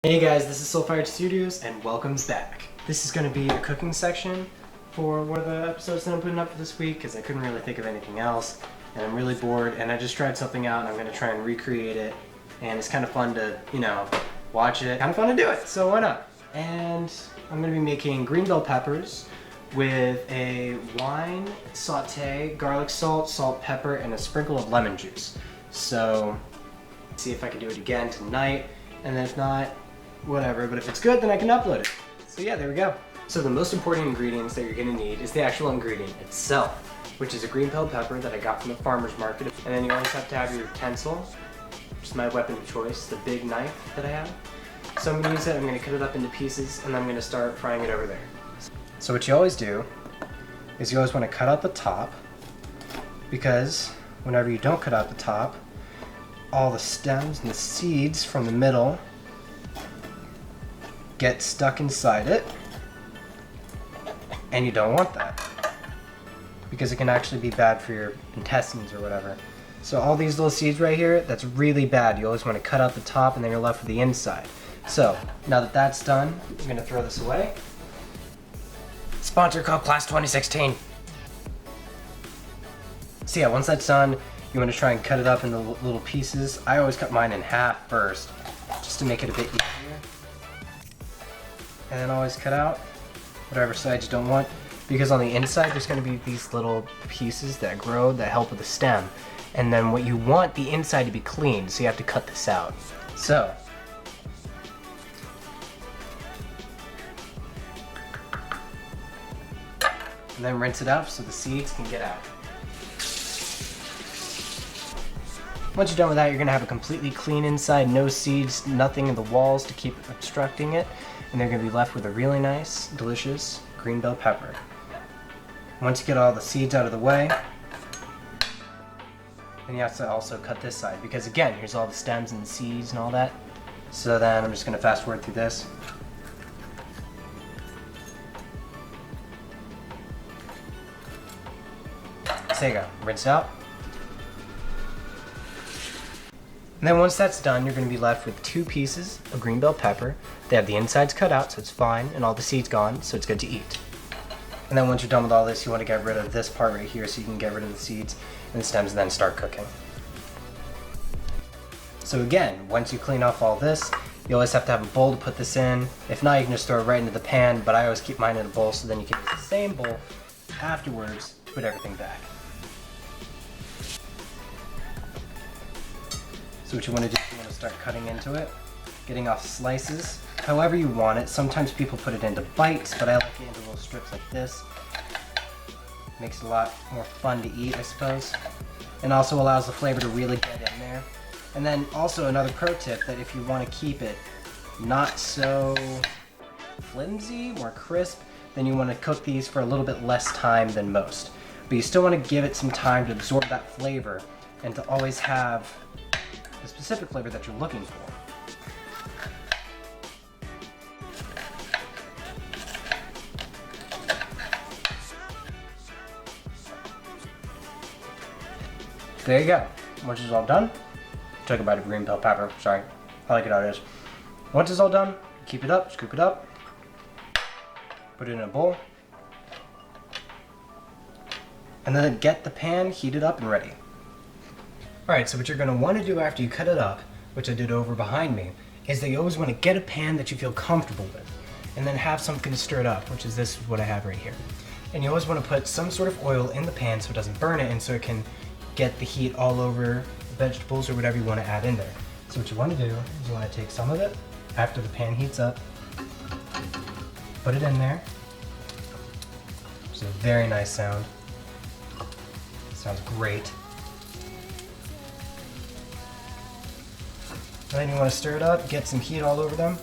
Hey guys, this is Soulfired Studios and welcome back. This is going to be a cooking section for one of the episodes that I'm putting up for this week because I couldn't really think of anything else and I'm really bored and I just tried something out and I'm going to try and recreate it and it's kind of fun to, watch it. Kind of fun to do it, so why not? And I'm going to be making green bell peppers with a wine saute, garlic salt, salt, pepper, and a sprinkle of lemon juice. So, see if I can do it again tonight, and then if not, whatever, but if it's good, then I can upload it. So yeah, there we go. So the most important ingredients that you're gonna need is the actual ingredient itself, which is a green bell pepper that I got from the farmer's market. And then you always have to have your utensil, which is my weapon of choice, the big knife that I have. So I'm gonna use it, I'm gonna cut it up into pieces, and I'm gonna start frying it over there. So what you always do is you always wanna cut out the top, because whenever you don't cut out the top, all the stems and the seeds from the middle get stuck inside it, and you don't want that because it can actually be bad for your intestines or whatever. So all these little seeds right here, that's really bad. You always want to cut out the top and then you're left with the inside. So now that that's done, I'm going to throw this away. Sponsor code Class 2016. So yeah, once that's done, you want to try and cut it up into little pieces. I always cut mine in half first, just to make it a bit easier. And then always cut out whatever sides you don't want, because on the inside there's going to be these little pieces that grow that help with the stem. And then what you want the inside to be clean, so you have to cut this out. So, and then rinse it out so the seeds can get out. Once you're done with that, you're going to have a completely clean inside, no seeds, nothing in the walls to keep obstructing it, and they're going to be left with a really nice, delicious green bell pepper. Once you get all the seeds out of the way, then you have to also cut this side, because again, here's all the stems and the seeds and all that. So then I'm just going to fast forward through this. So there you go, rinse out. And then once that's done, you're going to be left with two pieces of green bell pepper. They have the insides cut out, so it's fine, and all the seeds gone, so it's good to eat. And then once you're done with all this, you want to get rid of this part right here so you can get rid of the seeds and the stems and then start cooking. So again, once you clean off all this, you always have to have a bowl to put this in. If not, you can just throw it right into the pan, but I always keep mine in a bowl so then you can use the same bowl afterwards to put everything back. So what you want to do is you want to start cutting into it, getting off slices, however you want it. Sometimes people put it into bites, but I like it into little strips like this. Makes it a lot more fun to eat, I suppose. And also allows the flavor to really get in there. And then also another pro tip, that if you want to keep it not so flimsy, more crisp, then you want to cook these for a little bit less time than most. But you still want to give it some time to absorb that flavor and to always have the specific flavor that you're looking for. There you go. Once it's all done, took a bite of green bell pepper. Sorry, I like it how it is. Once it's all done, keep it up, scoop it up, put it in a bowl, and then get the pan heated up and ready. Alright, so what you're going to want to do after you cut it up, which I did over behind me, is that you always want to get a pan that you feel comfortable with, and then have something to stir it up, which is this is what I have right here. And you always want to put some sort of oil in the pan so it doesn't burn it, and so it can get the heat all over vegetables or whatever you want to add in there. So what you want to do is you want to take some of it after the pan heats up, put it in there. It's a very nice sound. Sounds great. And then you want to stir it up, get some heat all over them.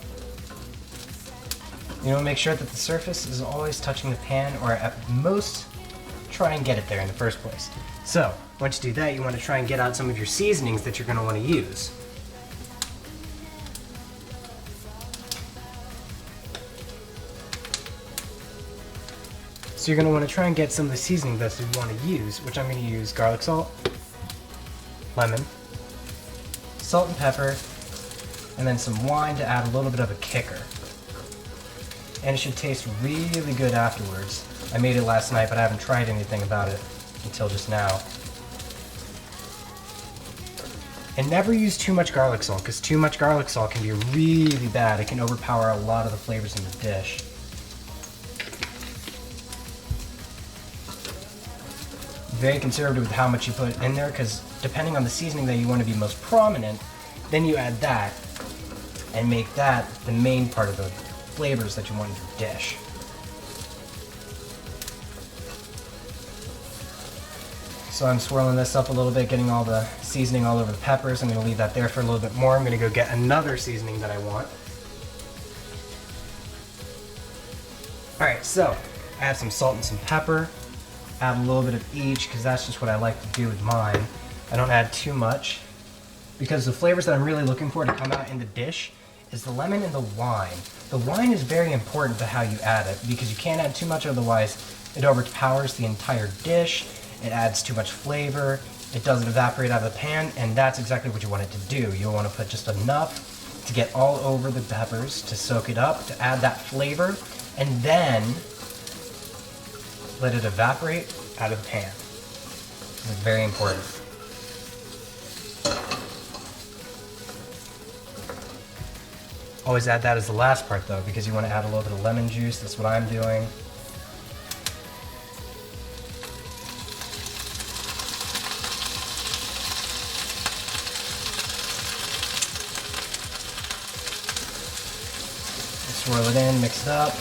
You want to make sure that the surface is always touching the pan, or at most, try and get it there in the first place. So, once you do that, you want to try and get out some of your seasonings that you're going to want to use. So you're going to want to try and get some of the seasoning that you want to use, which I'm going to use garlic salt, lemon, salt and pepper, and then some wine to add a little bit of a kicker. And it should taste really good afterwards. I made it last night, but I haven't tried anything about it until just now. And never use too much garlic salt, because too much garlic salt can be really bad. It can overpower a lot of the flavors in the dish. Very conservative with how much you put in there, because depending on the seasoning that you want to be most prominent, then you add that and make that the main part of the flavors that you want in your dish. So I'm swirling this up a little bit, getting all the seasoning all over the peppers. I'm going to leave that there for a little bit more. I'm going to go get another seasoning that I want. Alright, so I have some salt and some pepper. Add a little bit of each, because that's just what I like to do with mine. I don't add too much, because the flavors that I'm really looking for to come out in the dish is the lemon and the wine. The wine is very important to how you add it, because you can't add too much, otherwise it overpowers the entire dish. It adds too much flavor, it doesn't evaporate out of the pan, and that's exactly what you want it to do. You want to put just enough to get all over the peppers, to soak it up, to add that flavor, and then let it evaporate out of the pan. This is very important. Always add that as the last part though, because you want to add a little bit of lemon juice. That's what I'm doing. Swirl it in, mix it up.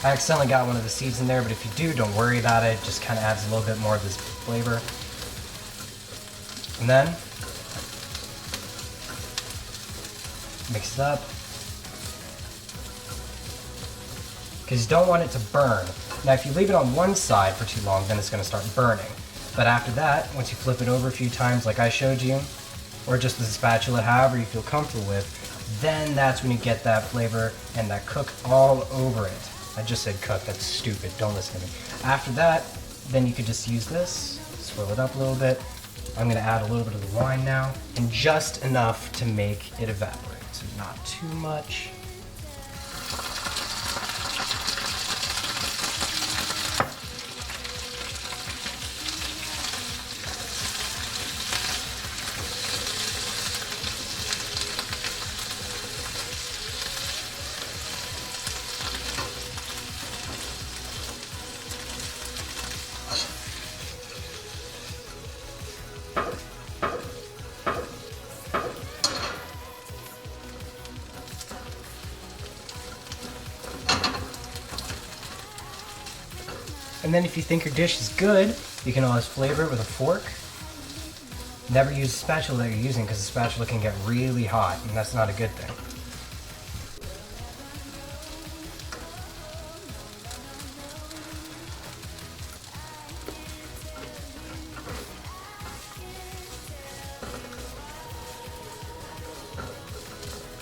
I accidentally got one of the seeds in there, but if you do, don't worry about it. It just kind of adds a little bit more of this flavor. And then, mix it up. Because you don't want it to burn. Now if you leave it on one side for too long, then it's going to start burning. But after that, once you flip it over a few times like I showed you, or just with a spatula, however you feel comfortable with, then that's when you get that flavor and that cook all over it. I just said cook, that's stupid, don't listen to me. After that, then you could just use this, swirl it up a little bit. I'm going to add a little bit of the wine now, and just enough to make it evaporate, so not too much. And then if you think your dish is good, you can always flavor it with a fork. Never use the spatula that you're using, because the spatula can get really hot, and that's not a good thing.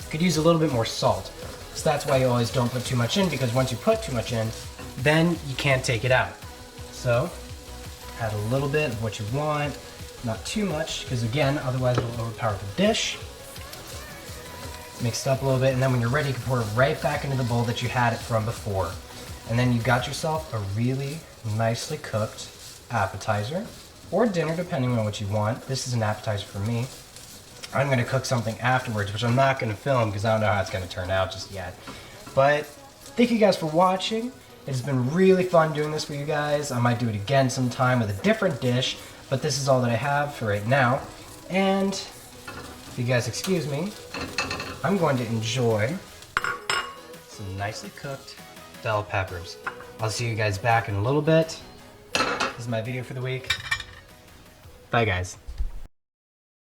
You could use a little bit more salt. So that's why you always don't put too much in, because once you put too much in, then you can't take it out. So add a little bit of what you want, not too much, because again, otherwise it'll overpower the dish. Mix it up a little bit, and then when you're ready, you can pour it right back into the bowl that you had it from before. And then you got yourself a really nicely cooked appetizer, or dinner, depending on what you want. This is an appetizer for me. I'm going to cook something afterwards, which I'm not going to film because I don't know how it's going to turn out just yet. But thank you guys for watching. It's been really fun doing this for you guys. I might do it again sometime with a different dish, but this is all that I have for right now. And if you guys excuse me, I'm going to enjoy some nicely cooked bell peppers. I'll see you guys back in a little bit. This is my video for the week. Bye guys.